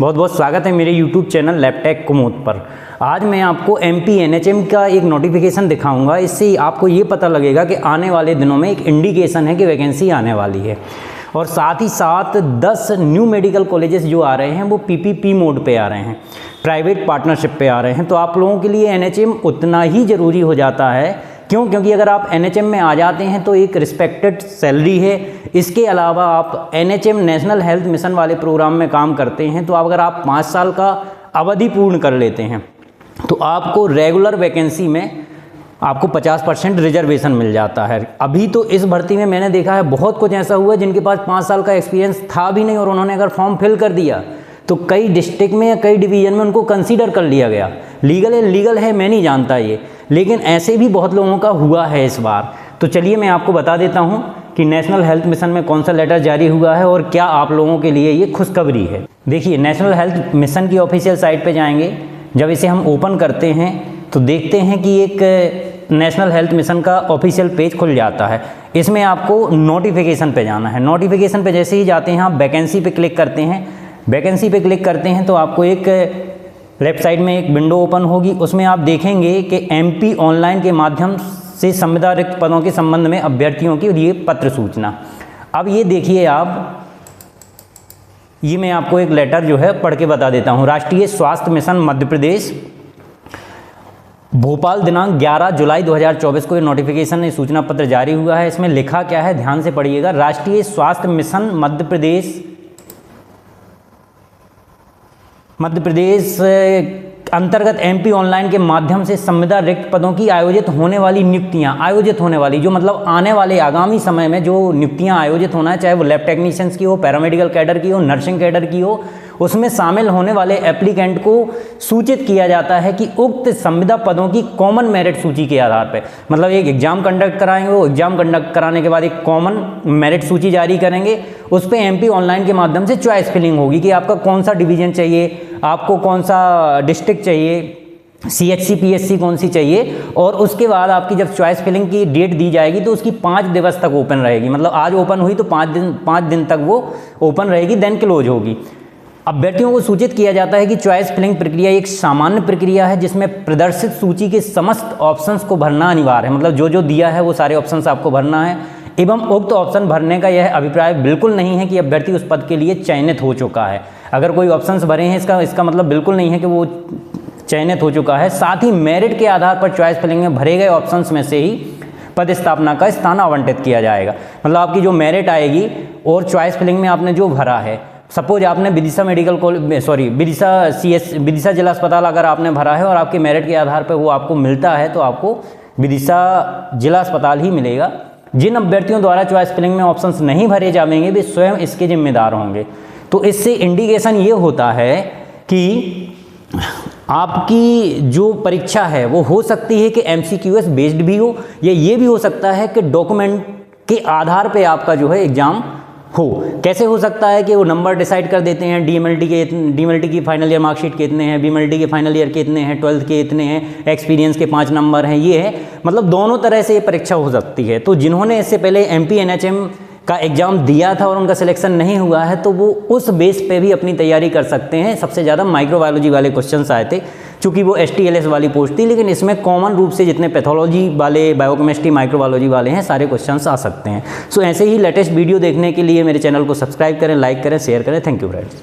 बहुत बहुत स्वागत है मेरे YouTube चैनल लैपटेक कुमोद पर। आज मैं आपको MP NHM का एक नोटिफिकेशन दिखाऊंगा। इससे आपको ये पता लगेगा कि आने वाले दिनों में एक इंडिकेशन है कि वैकेंसी आने वाली है। और साथ ही साथ 10 न्यू मेडिकल कॉलेजेस जो आ रहे हैं वो PPP मोड पे आ रहे हैं, प्राइवेट पार्टनरशिप पे आ रहे हैं। तो आप लोगों के लिए NHM उतना ही ज़रूरी हो जाता है। क्यों? क्योंकि अगर आप NHM में आ जाते हैं तो एक रिस्पेक्टेड सैलरी है। इसके अलावा आप NHM नेशनल हेल्थ मिशन वाले प्रोग्राम में काम करते हैं तो अगर आप 5 साल का अवधि पूर्ण कर लेते हैं तो आपको रेगुलर वैकेंसी में आपको 50% रिजर्वेशन मिल जाता है। अभी तो इस भर्ती में मैंने देखा है बहुत कुछ ऐसा हुआ जिनके पास 5 साल का एक्सपीरियंस था भी नहीं और उन्होंने अगर फॉर्म फिल कर दिया तो कई डिस्ट्रिक्ट में या कई डिवीज़न में उनको कंसीडर कर लिया गया। लीगल है मैं नहीं जानता ये, लेकिन ऐसे भी बहुत लोगों का हुआ है इस बार। तो चलिए मैं आपको बता देता हूँ कि नेशनल हेल्थ मिशन में कौन सा लेटर जारी हुआ है और क्या आप लोगों के लिए ये खुशखबरी है। देखिए, नेशनल हेल्थ मिशन की ऑफिशियल साइट पे जाएंगे। जब इसे हम ओपन करते हैं तो देखते हैं कि एक नेशनल हेल्थ मिशन का ऑफिशियल पेज खुल जाता है। इसमें आपको नोटिफिकेशन पे जाना है। नोटिफिकेशन पे जैसे ही जाते हैं आप वैकेंसी पे क्लिक करते हैं। वैकेंसी पे क्लिक करते हैं तो आपको एक लेफ्ट साइड में एक विंडो ओपन होगी। उसमें आप देखेंगे कि MP ऑनलाइन के माध्यम से संविदा रिक्त पदों के संबंध में अभ्यर्थियों की लिए पत्र सूचना। अब ये देखिए आप, ये मैं आपको एक लेटर जो है पढ़ के बता देता हूँ। राष्ट्रीय स्वास्थ्य मिशन मध्य प्रदेश, भोपाल, दिनांक 11 जुलाई 2024 को ये नोटिफिकेशन सूचना पत्र जारी हुआ है। इसमें लिखा क्या है, ध्यान से पढ़िएगा। राष्ट्रीय स्वास्थ्य मिशन मध्य प्रदेश अंतर्गत MP ऑनलाइन के माध्यम से संविदा रिक्त पदों की आयोजित होने वाली जो मतलब आने वाले आगामी समय में जो नियुक्तियां आयोजित होना है, चाहे वो लैब टेक्नीशियंस की हो, पैरामेडिकल कैडर की हो, नर्सिंग कैडर की हो, उसमें शामिल होने वाले एप्लीकेंट को सूचित किया जाता है कि उक्त संविदा पदों की कॉमन मेरिट सूची के आधार पर, मतलब एक एग्जाम कंडक्ट कराएंगे, वो एग्जाम कंडक्ट कराने के बाद एक कॉमन मेरिट सूची जारी करेंगे। उस पर MP ऑनलाइन के माध्यम से चॉइस फिलिंग होगी कि आपका कौन सा डिवीजन चाहिए, आपको कौन सा डिस्ट्रिक्ट चाहिए, CHC PSC कौन सी चाहिए। और उसके बाद आपकी जब चॉइस फिलिंग की डेट दी जाएगी तो उसकी 5 दिवस तक ओपन रहेगी। मतलब आज ओपन हुई तो 5 दिन तक वो ओपन रहेगी, देन क्लोज होगी। अभ्यर्थियों को सूचित किया जाता है कि चॉइस फिलिंग प्रक्रिया एक सामान्य प्रक्रिया है जिसमें प्रदर्शित सूची के समस्त ऑप्शंस को भरना अनिवार्य है। मतलब जो दिया है वो सारे ऑप्शंस आपको भरना है एवं उक्त ऑप्शन भरने का यह अभिप्राय बिल्कुल नहीं है कि अभ्यर्थी उस पद के लिए चयनित हो चुका है। अगर कोई ऑप्शंस भरे हैं इसका मतलब बिल्कुल नहीं है कि वो चयनित हो चुका है। साथ ही मेरिट के आधार पर चॉइस फिलिंग में भरे गए ऑप्शंस में से ही पद स्थापना का स्थान आवंटित किया जाएगा। मतलब आपकी जो मेरिट आएगी और चॉइस फिलिंग में आपने जो भरा है, सपोज आपने विदिशा विदिशा जिला अस्पताल अगर आपने भरा है और आपके मेरिट के आधार पर वो आपको मिलता है तो आपको विदिशा जिला अस्पताल ही मिलेगा। जिन अभ्यर्थियों द्वारा चॉइस फिलिंग में ऑप्शंस नहीं भरे जाएंगे वे स्वयं इसके जिम्मेदार होंगे। तो इससे इंडिकेशन ये होता है कि आपकी जो परीक्षा है वो हो सकती है कि MCQS बेस्ड भी हो, या ये भी हो सकता है कि डॉक्यूमेंट के आधार पे आपका जो है एग्ज़ाम हो। कैसे हो सकता है कि वो नंबर डिसाइड कर देते हैं, DMLT की फाइनल ईयर मार्कशीट के इतने हैं, BMLT के फाइनल ईयर के इतने हैं, 12th के इतने हैं, एक्सपीरियंस के 5 नंबर हैं, ये है। मतलब दोनों तरह से ये परीक्षा हो सकती है। तो जिन्होंने इससे पहले MP NHM का एग्ज़ाम दिया था और उनका सिलेक्शन नहीं हुआ है तो वो उस बेस पे भी अपनी तैयारी कर सकते हैं। सबसे ज़्यादा माइक्रोबायोलॉजी वाले क्वेश्चंस आए थे चूँकि वो STLS वाली पोस्ट थी, लेकिन इसमें कॉमन रूप से जितने पैथोलॉजी वाले, बायोकेमिस्ट्री, माइक्रोबायोलॉजी वाले हैं सारे क्वेश्चंस आ सकते हैं। सो ऐसे ही लेटेस्ट वीडियो देखने के लिए मेरे चैनल को सब्सक्राइब करें, लाइक करें, शेयर करें। Thank you friends.